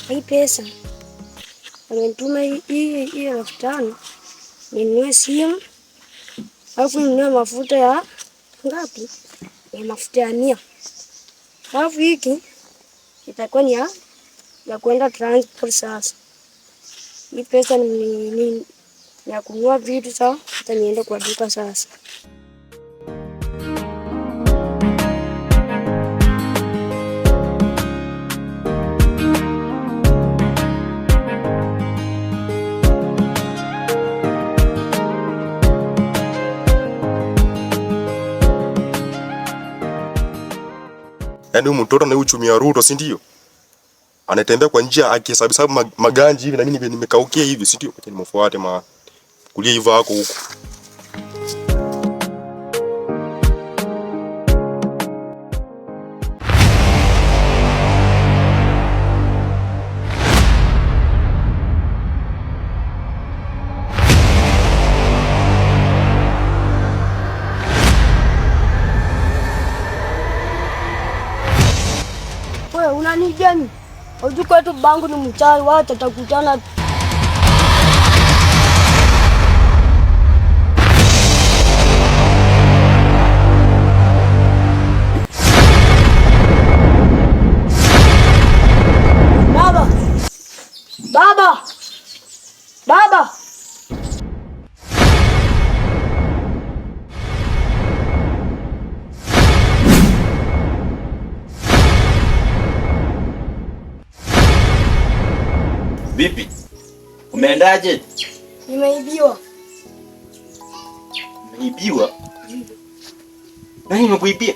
Hii pesa amenituma hii 5,000 ninunue simu, alafu ninunue mafuta ya ngapi? Ya mafuta ya 100. Alafu hiki itakuwa ni ya kwenda transport sasa. Hii pesa ni ya kununua vitu sasa, hata niende kwa duka sasa. Yaani huyu mtoto na uchumi wa Ruto, si ndio? Anatembea kwa njia akihesabu maganji hivi na mimi nimekaukia hivi, si ndio? Acha nimfuate kulia hivyo hako huko. Wewe unanijani? Hujui kwetu bangu ni mchawi, watu watakutana. Baba! Baba! Baba! Vipi? Umeendaje? Nimeibiwa. Umeibiwa? Nani amekuibia?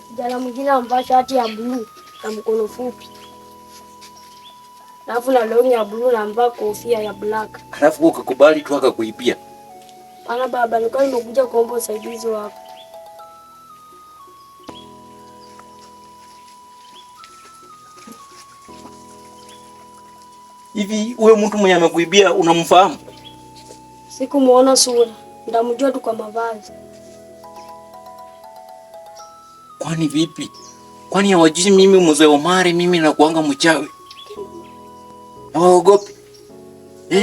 Kijana mwingine amevaa shati ya blue na mkono fupi. Alafu na longi ya blue na amevaa kofia ya black. Alafu ukakubali tu akakuibia? Ana baba, nilikuwa nimekuja kuomba usaidizi wako. Hivi huyo mtu mwenye amekuibia unamfahamu? Sikumuona sura, ndamjua tu kwa mavazi. Kwani vipi? Kwani hawajui mimi mzee Omari mimi nakuanga mchawi? Hawaogopi?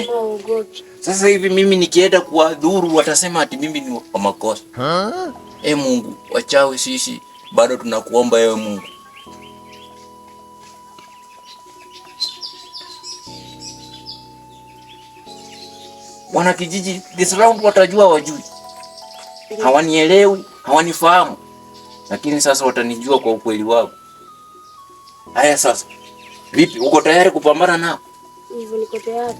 Hawaogopi. Sasa hivi mimi nikienda kuwadhuru watasema ati mimi ni wa makosa. Mungu, wachawi sisi bado tunakuomba ewe Mungu. Wana kijiji this round watajua wajui. Hawanielewi, hawanifahamu. Lakini sasa watanijua kwa ukweli wao. Haya sasa. Vipi, uko tayari kupambana nao? Hivyo niko tayari.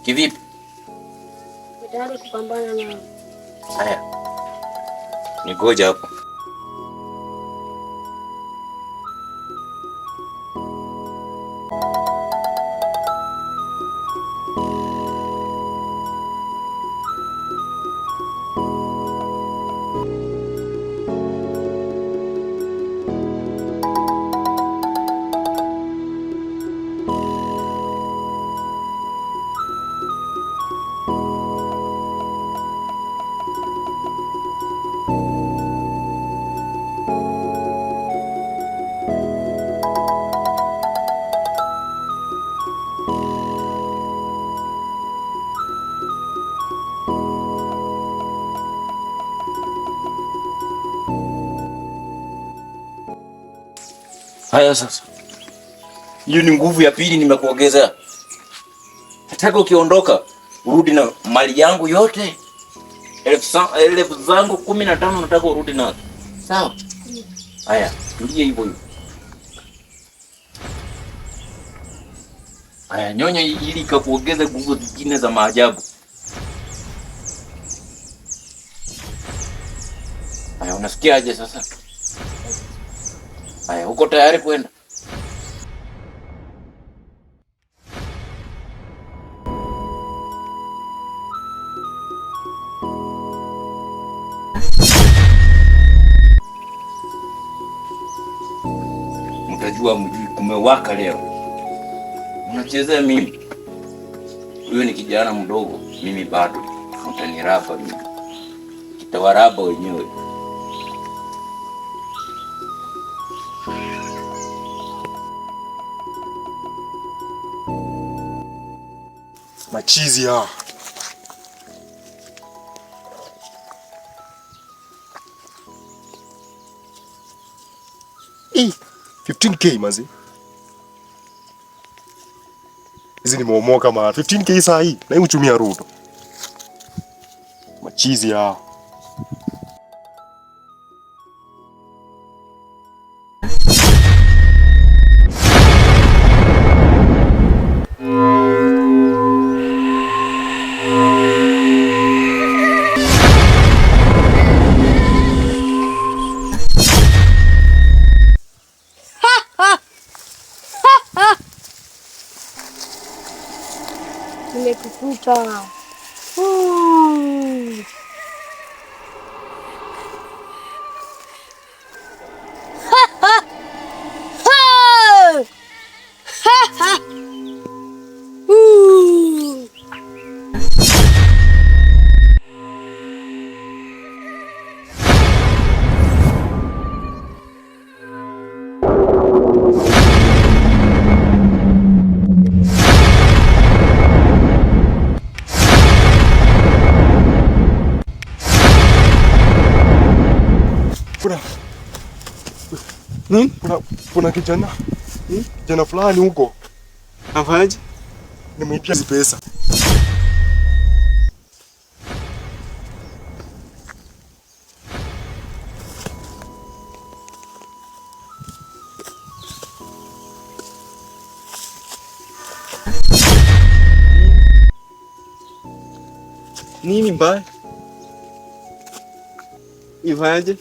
Kivipi? Niko tayari kupambana nao. Haya. Nigoja hapo. Haya sasa. Hiyo ni nguvu ya pili nimekuongezea. Nataka ukiondoka urudi na mali yangu yote. 1000 zangu 15 nataka urudi nazo. Sawa? Haya, tulie hivyo hivyo. Haya, nyonya ili kakuongeze nguvu zingine za maajabu. Haya, unasikiaje sasa? Haya, uko tayari kwenda? Mtajua mjui kumewaka leo. Unachezea mimi. Huyo ni kijana mdogo, mimi bado. Mtaniraba mimi. Kitawaraba wenyewe. Machizi ya. 15k mazi. Hizi ni momoka ma 15k saa hii na hii uchumi ya Ruto. Machizi ya. Nimekukuta. Kuna kijana kijana fulani huko afaje, nimwipia hizo pesa. nini mbaya? Ifaje?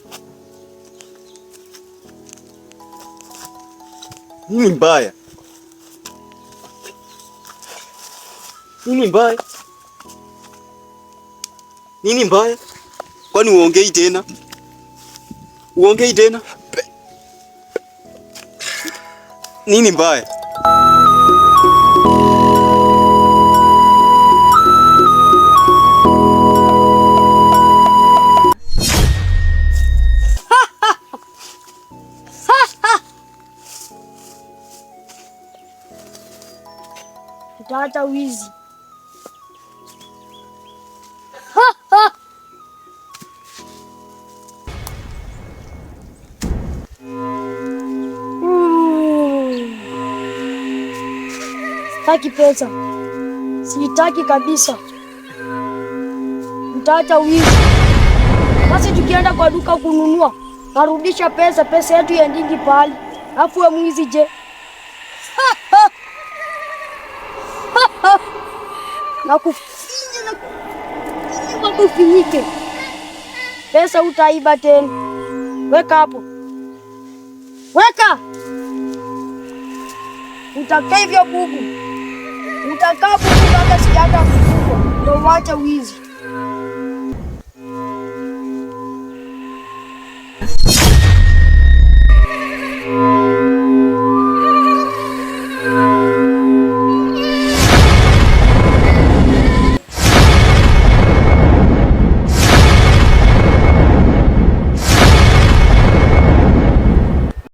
Nini mbaya? Nini mbaya? Nini mbaya? Kwani uongei tena? Uongei tena? Nini mbaya? Utaacha wizi. Sitaki pesa. Sitaki kabisa. Utaacha wizi. Basi tukienda kwa duka kununua, narudisha pesa yetu iendingi pale. Alafu wewe mwizi je? Na kufinya na kufinyike. Pesa utaiba tena. Weka hapo. Weka. Utakaa hivyo bubu. Utakaa bubu kama sijaanza kukua. Ndio waache wizi.